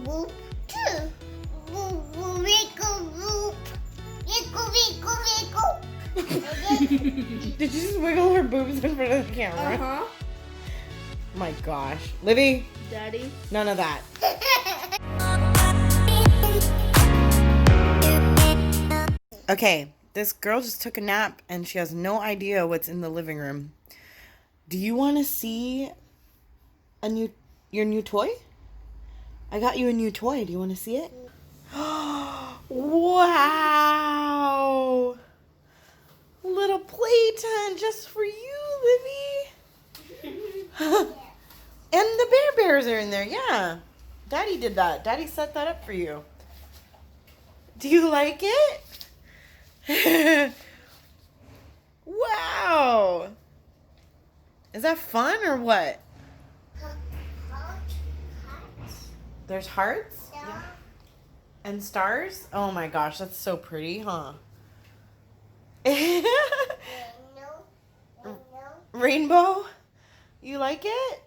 Boop too. Boop, boop, wiggle, boop. Wiggle, wiggle, wiggle. Did you just wiggle her boobs in front of the camera? Uh-huh. My gosh. Livy, Daddy. none of that. Okay, this girl just took a nap and she has no idea what's in the living room. Do you want to see your new toy? I got you a new toy. Do you want to see it? Wow! Little playpen just for you, Livy. And the bears are in there. Yeah. Daddy did that. Daddy set that up for you. Do you like it? Wow. Is that fun or what? There's hearts? Yeah. And stars? Oh my gosh, that's so pretty, huh? Rainbow? You like it?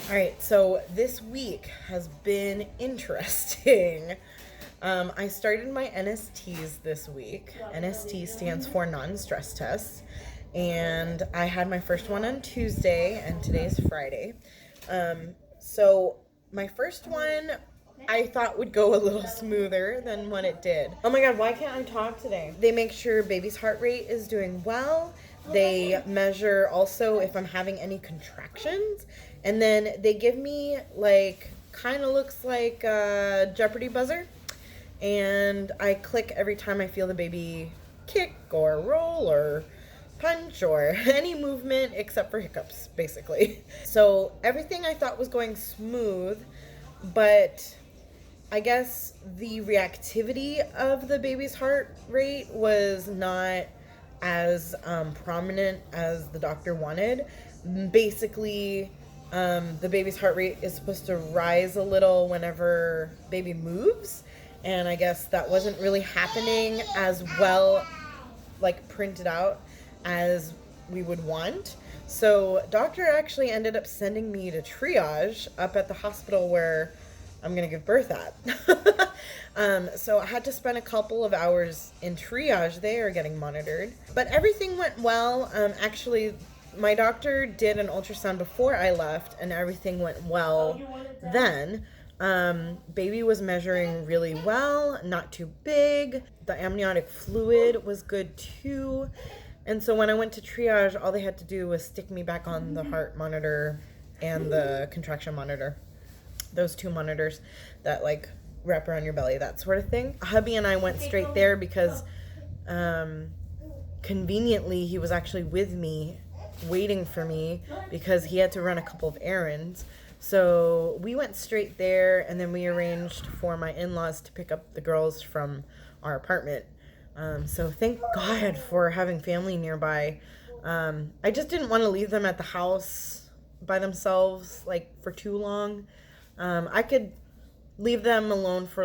All right, so this week has been interesting. I started my NSTs this week. NST stands for non-stress tests. And I had my first one on Tuesday, and today's Friday. So my first one I thought would go a little smoother than what it did. Oh my God, why can't I talk today? They make sure baby's heart rate is doing well. They measure also if I'm having any contractions. And then they give me kind of looks like a Jeopardy buzzer. And I click every time I feel the baby kick or roll or punch or any movement except for hiccups, basically. So everything I thought was going smooth, but I guess the reactivity of the baby's heart rate was not as prominent as the doctor wanted. Basically, the baby's heart rate is supposed to rise a little whenever baby moves, and I guess that wasn't really happening as well, printed out as we would want. So doctor actually ended up sending me to triage up at the hospital where I'm gonna give birth at. So I had to spend a couple of hours in triage there getting monitored, but everything went well. Actually, my doctor did an ultrasound before I left and everything went well then. Baby was measuring really well, not too big. The amniotic fluid was good too. And so when I went to triage, all they had to do was stick me back on the heart monitor and the contraction monitor. Those two monitors that wrap around your belly, that sort of thing. Hubby and I went straight there because conveniently he was actually with me waiting for me because he had to run a couple of errands. So we went straight there, and then we arranged for my in-laws to pick up the girls from our apartment. So thank God for having family nearby. I just didn't want to leave them at the house by themselves for too long. I could leave them alone for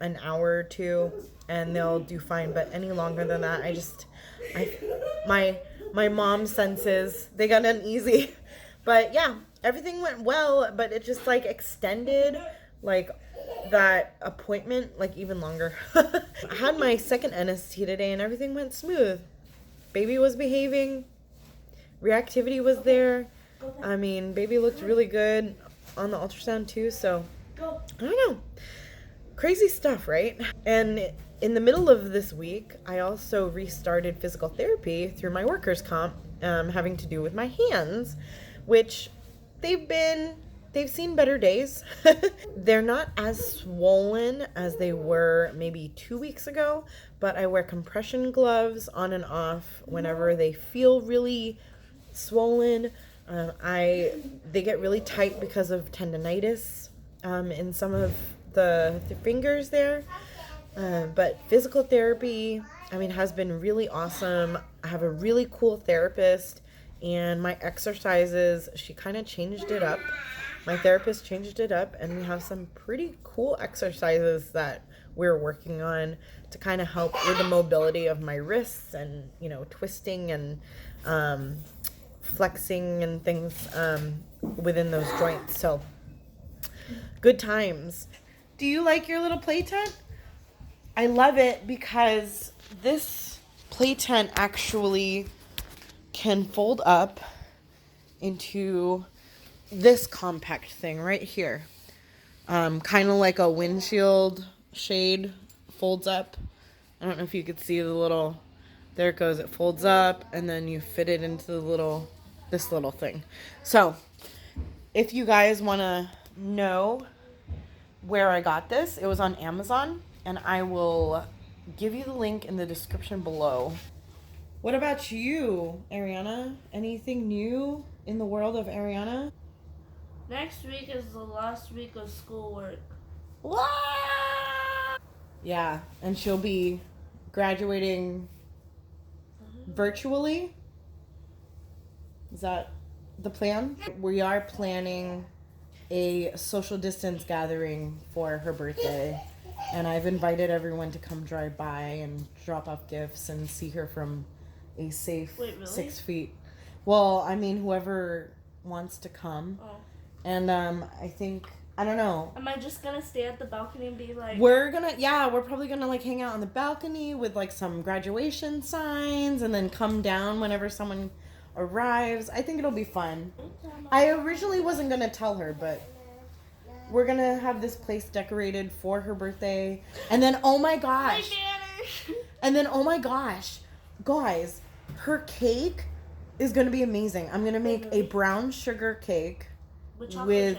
an hour or two and they'll do fine, but any longer than that, my mom senses, they got uneasy. But yeah, everything went well, but it just extended that appointment even longer. I had my second NST today and everything went smooth. Baby was behaving, reactivity was there. I mean, baby looked really good on the ultrasound too, so I don't know. Crazy stuff, right? And in the middle of this week, I also restarted physical therapy through my workers' comp, having to do with my hands, which they've seen better days. They're not as swollen as they were maybe 2 weeks ago, but I wear compression gloves on and off whenever they feel really swollen. They get really tight because of tendonitis in some of the fingers there. But physical therapy, has been really awesome. I have a really cool therapist, and my exercises, she kind of changed it up. My therapist changed it up, and we have some pretty cool exercises that we're working on to kind of help with the mobility of my wrists and, you know, twisting and flexing and things within those joints. So good times. Do you like your little play tent? I love it because this play tent actually can fold up into this compact thing right here. Kind of like a windshield shade folds up. I don't know if you could see the little, there it goes. It folds up and then you fit it into this little thing. So if you guys want to know where I got this, it was on Amazon, and I will give you the link in the description below. What about you, Arianna? Anything new in the world of Arianna? Next week is the last week of schoolwork. What? Yeah, and she'll be graduating virtually. Is that the plan? We are planning a social distance gathering for her birthday, and I've invited everyone to come drive by and drop off gifts and see her from a safe 6 feet. Well, I mean, whoever wants to come. Oh. And I think, I don't know. Am I just gonna stay at the balcony and be like... We're probably gonna like hang out on the balcony with like some graduation signs and then come down whenever someone arrives. I think it'll be fun. I originally wasn't gonna tell her, but we're gonna have this place decorated for her birthday. And then, oh my gosh. And then, oh my gosh. Guys, her cake is gonna be amazing. I'm gonna make a brown sugar cake with chocolate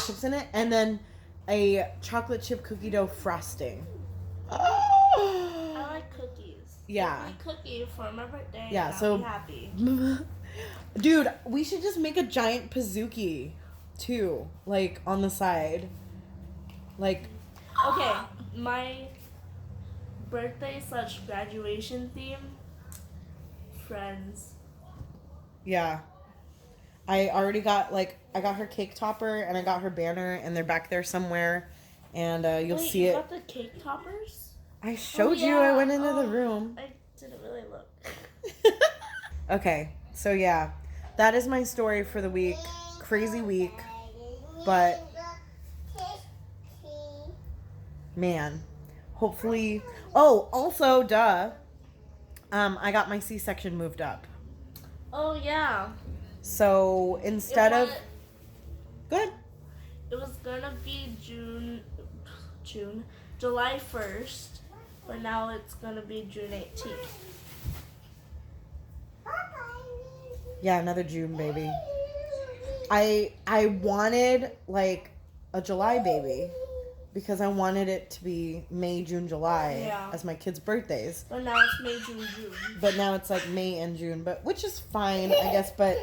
chips in it, and then a chocolate chip cookie dough frosting. I like cookies. Yeah. Make me cookie for my birthday. Yeah, and so I'll be happy. Dude, we should just make a giant pizookie too, like on the side. Like, okay, my birthday / graduation theme, friends. Yeah. I already got, like, I got her cake topper and I got her banner, and they're back there somewhere, and you'll Wait, see you it. got the cake toppers? I showed you. I went into the room. I didn't really look. Okay, so yeah, that is my story for the week. Crazy week, but man, hopefully. Oh, also, I got my C-section moved up. Oh yeah. So instead of, go ahead. It was gonna be July 1st, but now it's gonna be June 18th. Yeah, another June baby. I wanted like a July baby because I wanted it to be May, June, July as my kids' birthdays. But now it's May, June, June. But now it's like May and June, but which is fine, I guess. But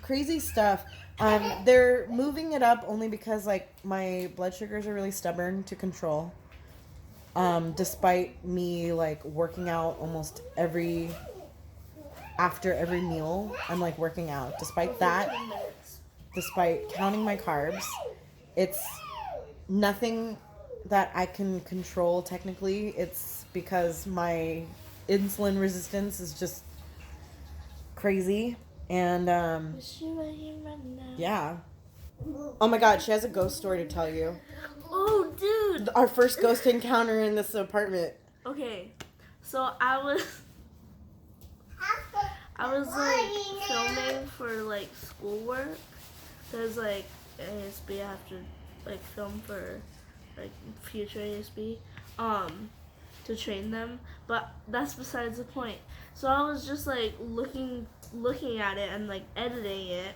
crazy stuff. They're moving it up only because like my blood sugars are really stubborn to control. Despite me like working out almost after every meal, I'm like working out. Despite that, despite counting my carbs, it's nothing that I can control technically. It's because my insulin resistance is just crazy. And yeah. Oh my god, she has a ghost story to tell you. Oh, dude. Our first ghost encounter in this apartment. Okay, so I was like filming for like schoolwork, cause like ASB I have to like film for like future ASB to train them, but that's besides the point. So I was just like looking at it and like editing it,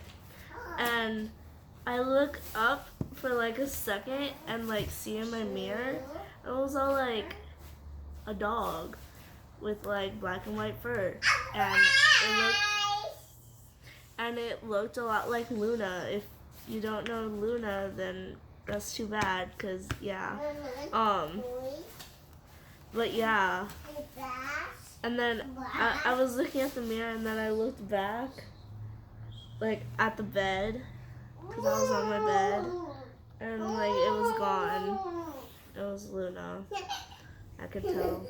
and I look up for like a second and like see in my mirror, it was all like a dog with like black and white fur, and it looked a lot like Luna. If you don't know Luna, then that's too bad, cause yeah, but yeah, and then I was looking at the mirror, and then I looked back, like at the bed, cause I was on my bed, and like it was gone. It It was Luna. I could tell.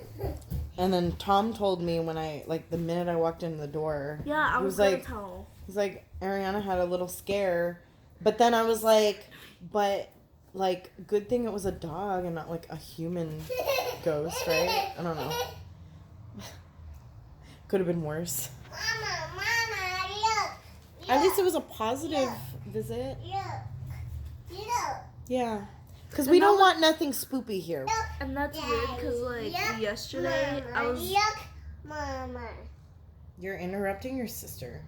And then Tom told me when the minute I walked in the door. Yeah, I he was like, gonna tell. He's like, Arianna had a little scare. But then I was like, good thing it was a dog and not like a human ghost, right? I don't know. Could have been worse. Mama, look. At least it was a positive visit. Look. Yeah. Because we don't want nothing spoopy here. And that's weird because, like, yesterday I was. Look, Mama. You're interrupting your sister.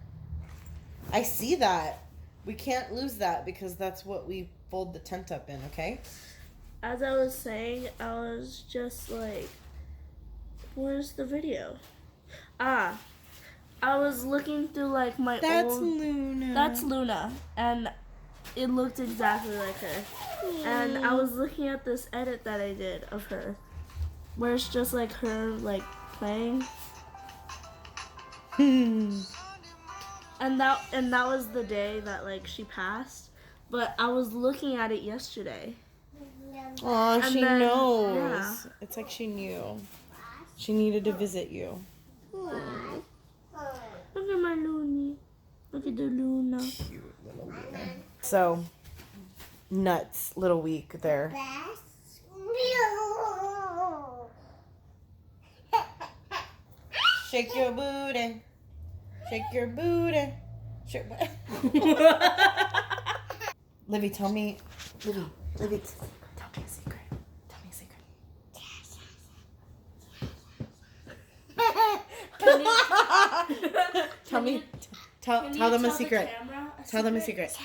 I see that. We can't lose that because that's what we fold the tent up in, okay? As I was saying, I was just like, where's the video? I was looking through, like, my That's old... Luna. That's Luna. And it looked exactly like her. And I was looking at this edit that I did of her, where it's just, like, her, like, playing. And that was the day that, like, she passed. But I was looking at it yesterday. Aw, And she then- knows. yeah. It's like she knew. She needed to visit you. Look at my Looney. Look at the Luna. Cute little Luna. So, nuts little week there. Shake your booty. Shake your booty. Shake. Livy, tell me. Livy, tell me a secret. Tell me a secret. Tell them a secret. Tell them a secret.